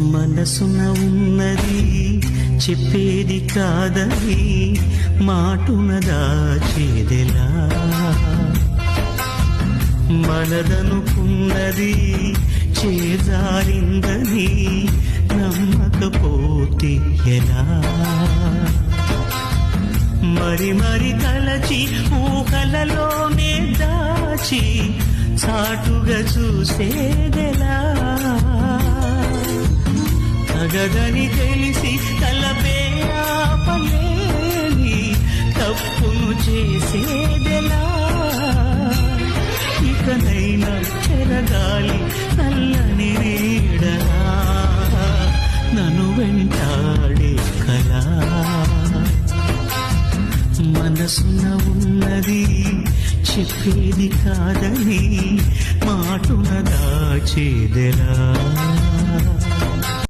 మనసున ఉన్నది చెప్పేది కాదని మాటున దాచేదెలా మనదనుకున్నది చేజారిందని నమ్మకపోతే ఎలా మరి మరి తలచి ఊహలలోనే దాచి చాటుగా చూసేదెలా తగదని తెలిసి తలపే ఆపలేని తప్పును చేసేదెలా ఇకనైనా చెరగాలి నల్లని నీడలా నన్ను వెంటాడే కలా మనసున ఉన్నది చెప్పేది కాదని మాటున దాచేదెలా